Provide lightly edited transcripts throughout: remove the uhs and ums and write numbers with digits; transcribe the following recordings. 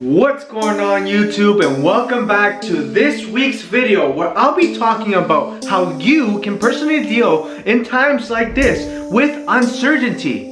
What's going on YouTube, and welcome back to this week's video where I'll be talking about how you can personally deal in times like this with uncertainty.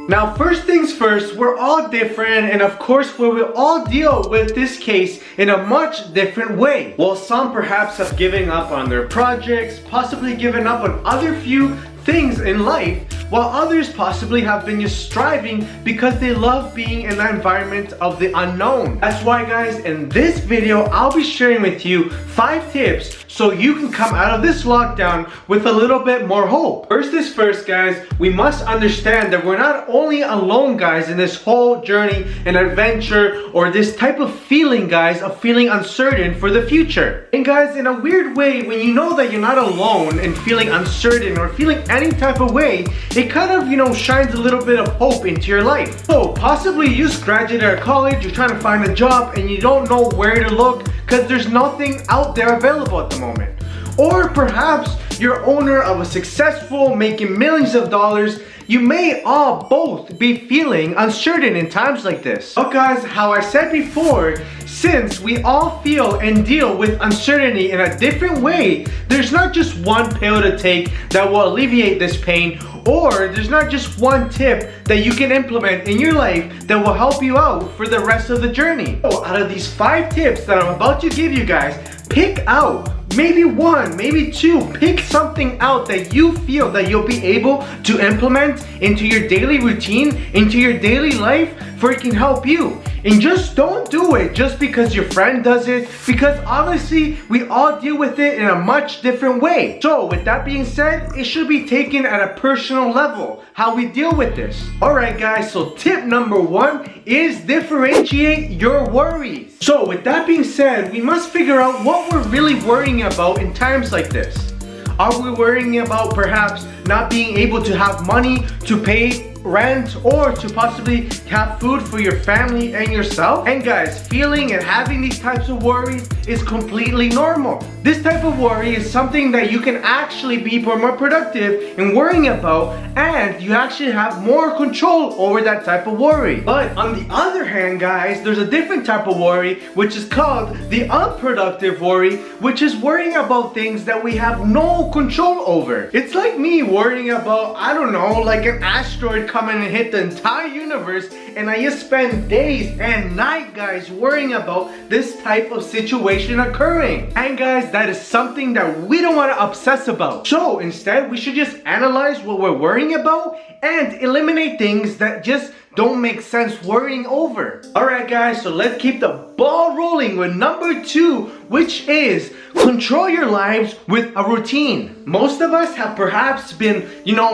Now, first things first, we're all different, and of course we will all deal with this case in a much different way. While some perhaps have given up on their projects, possibly given up on other few things in life, while others possibly have been just striving because they love being in the environment of the unknown. That's why guys, in this video I'll be sharing with you 5 tips so you can come out of this lockdown with a little bit more hope. First is first guys, we must understand that we're not only alone guys in this whole journey and adventure, or this type of feeling guys, of feeling uncertain for the future. And guys, in a weird way, when you know that you're not alone and feeling uncertain or feeling any type of way, it kind of, shines a little bit of hope into your life. So possibly you just graduated out of college, you're trying to find a job and you don't know where to look because there's nothing out there available at the moment. Or perhaps you're owner of a successful, making millions of dollars. You may all both be feeling uncertain in times like this. But guys, how I said before, since we all feel and deal with uncertainty in a different way, there's not just one pill to take that will alleviate this pain, or there's not just one tip that you can implement in your life that will help you out for the rest of the journey. So out of these 5 tips that I'm about to give you guys, pick out maybe 1, maybe 2, pick something out that you feel that you'll be able to implement into your daily routine, into your daily life, for it can help you. And just don't do it just because your friend does it, because honestly, we all deal with it in a much different way. So with that being said, it should be taken at a personal level, how we deal with this. Alright guys, so tip number 1 is differentiate your worries. So with that being said, we must figure out what we're really worrying about in times like this. Are we worrying about perhaps not being able to have money to pay rent, or to possibly have food for your family and yourself? And guys, feeling and having these types of worries is completely normal. This type of worry is something that you can actually be more productive in worrying about, and you actually have more control over that type of worry. But on the other hand guys, there's a different type of worry which is called the unproductive worry, which is worrying about things that we have no control over. It's like me worrying about, I don't know, like an asteroid coming and hit the entire universe, and I just spend days and night guys worrying about this type of situation occurring. And guys, that is something that we don't want to obsess about. So instead, we should just analyze what we're worrying about and eliminate things that just don't make sense worrying over. Alright guys, so let's keep the ball rolling with number 2, which is control your lives with a routine. Most of us have perhaps been,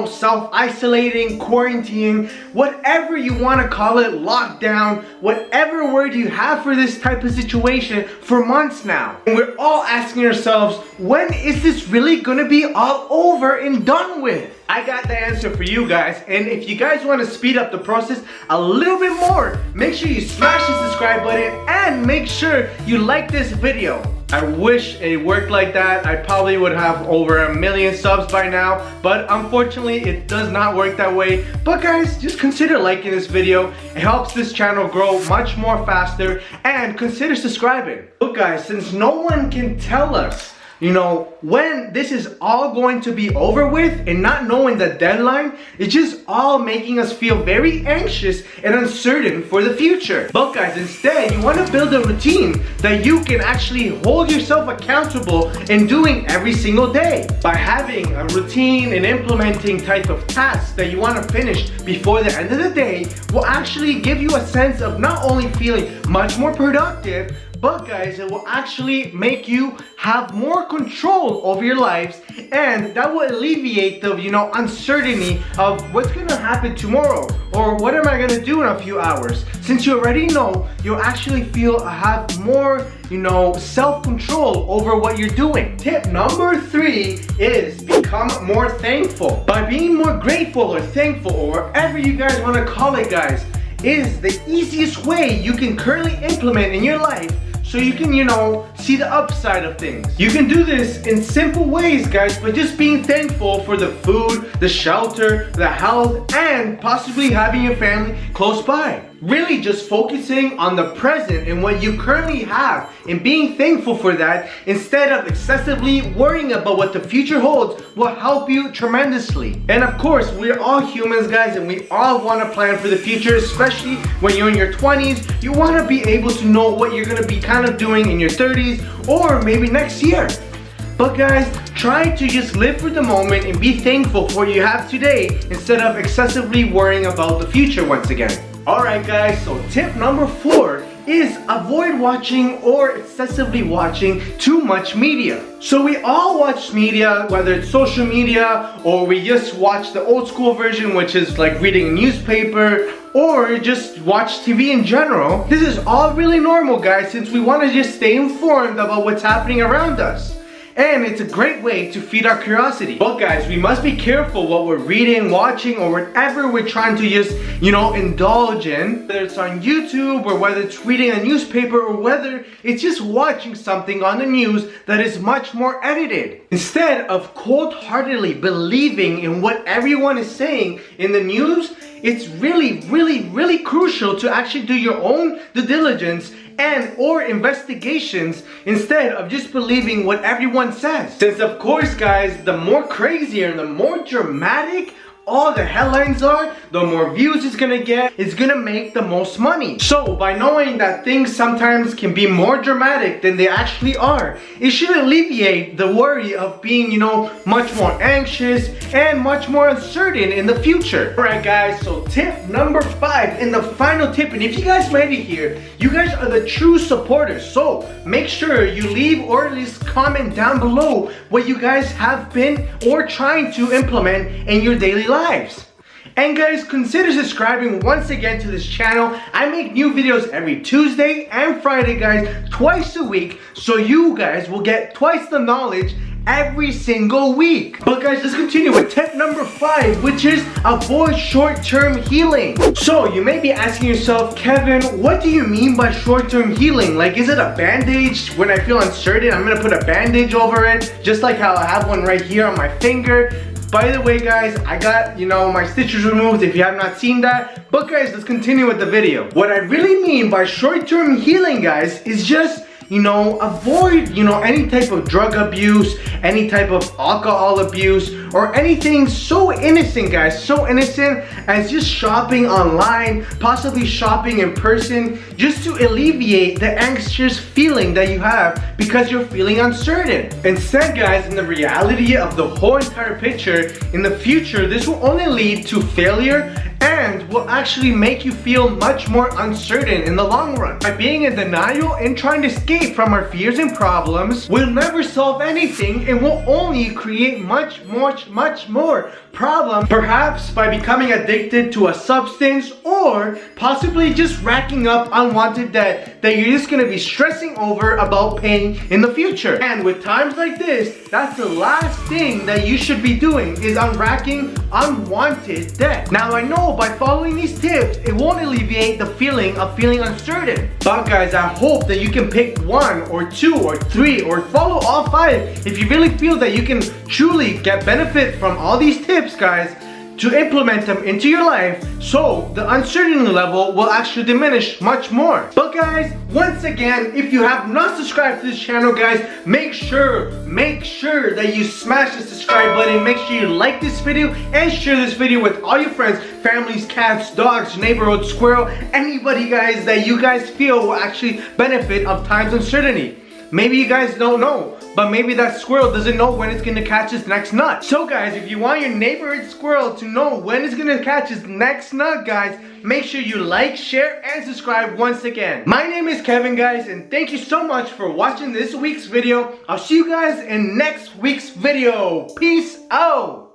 self-isolating, quarantining, whatever you want to call it, lockdown, whatever word you have for this type of situation, for months now. And we're all asking ourselves, when is this really gonna be all over and done with? I got the answer for you guys, and if you guys want to speed up the process a little bit more, make sure you smash the subscribe button and make sure you like this video. I wish it worked like that. I probably would have over 1 million subs by now, but unfortunately it does not work that way. But guys, just consider liking this video. It helps this channel grow much more faster, and consider subscribing. Look guys, since no one can tell us when this is all going to be over with, and not knowing the deadline, it's just all making us feel very anxious and uncertain for the future. But guys, instead, you want to build a routine that you can actually hold yourself accountable in doing every single day. By having a routine and implementing type of tasks that you want to finish before the end of the day will actually give you a sense of not only feeling much more productive, but guys, it will actually make you have more control over your lives, and that will alleviate the uncertainty of what's gonna happen tomorrow, or what am I gonna do in a few hours. Since you already know, you'll actually have more self-control over what you're doing. Tip number 3 is become more thankful. By being more grateful or thankful, or whatever you guys want to call it guys, is the easiest way you can currently implement in your life so you can, see the upside of things. You can do this in simple ways, guys, by just being thankful for the food, the shelter, the health, and possibly having your family close by. Really just focusing on the present and what you currently have and being thankful for that instead of excessively worrying about what the future holds will help you tremendously. And of course, we're all humans, guys, and we all want to plan for the future, especially when you're in your 20s. You want to be able to know what you're going to be kind of doing in your 30s or maybe next year. But guys, try to just live for the moment and be thankful for what you have today instead of excessively worrying about the future once again. Alright guys, so tip number 4 is avoid watching or excessively watching too much media. So we all watch media, whether it's social media or we just watch the old school version, which is like reading a newspaper, or just watch TV in general. This is all really normal, guys, since we want to just stay informed about what's happening around us. And it's a great way to feed our curiosity. But guys, we must be careful what we're reading, watching, or whatever we're trying to just, indulge in. Whether it's on YouTube, or whether it's reading a newspaper, or whether it's just watching something on the news that is much more edited. Instead of cold-heartedly believing in what everyone is saying in the news, it's really crucial to actually do your own due diligence or investigations instead of just believing what everyone says. Since of course, guys, the more crazier and the more dramatic all the headlines are, the more views it's gonna get, it's gonna make the most money. So by knowing that things sometimes can be more dramatic than they actually are, it should alleviate the worry of being, much more anxious and much more uncertain in the future. Alright guys, so tip number 5 and the final tip, and if you guys made it here, you guys are the true supporters. So make sure you leave or at least comment down below what you guys have been or trying to implement in your daily lives. And guys, consider subscribing once again to this channel. I make new videos every Tuesday and Friday, guys, twice a week, so you guys will get twice the knowledge every single week. But guys, let's continue with tip number 5, which is avoid short-term healing. So you may be asking yourself, Kevin, what do you mean by short-term healing? Like, is it a bandage? When I feel uncertain, I'm gonna put a bandage over it, just like how I have one right here on my finger. By the way, guys, I got, my stitches removed if you have not seen that. But guys, let's continue with the video. What I really mean by short-term healing, guys, is just, avoid, any type of drug abuse, any type of alcohol abuse, or anything so innocent, guys, so innocent as just shopping online, possibly shopping in person, just to alleviate the anxious feeling that you have because you're feeling uncertain. Instead, guys, in the reality of the whole entire picture, in the future, this will only lead to failure and will actually make you feel much more uncertain in the long run. By being in denial and trying to escape from our fears and problems, we'll never solve anything and will only create much more problems, perhaps by becoming addicted to a substance or possibly just racking up unwanted debt that you're just gonna be stressing over about paying in the future. And with times like this, that's the last thing that you should be doing, is unracking unwanted debt. Now I know by following these tips, it won't alleviate the feeling of feeling uncertain. But guys, I hope that you can pick 1 or 2 or 3 or follow all 5 if you really feel that you can truly get benefit from all these tips, guys, to implement them into your life, so the uncertainty level will actually diminish much more. But guys, once again, if you have not subscribed to this channel, guys, make sure that you smash the subscribe button. Make sure you like this video and share this video with all your friends, families, cats, dogs, neighborhood squirrel, anybody, guys, that you guys feel will actually benefit of times uncertainty. Maybe you guys don't know, but maybe that squirrel doesn't know when it's gonna catch its next nut. So guys, if you want your neighborhood squirrel to know when it's gonna catch its next nut, guys, make sure you like, share, and subscribe once again. My name is Kevin, guys, and thank you so much for watching this week's video. I'll see you guys in next week's video. Peace out.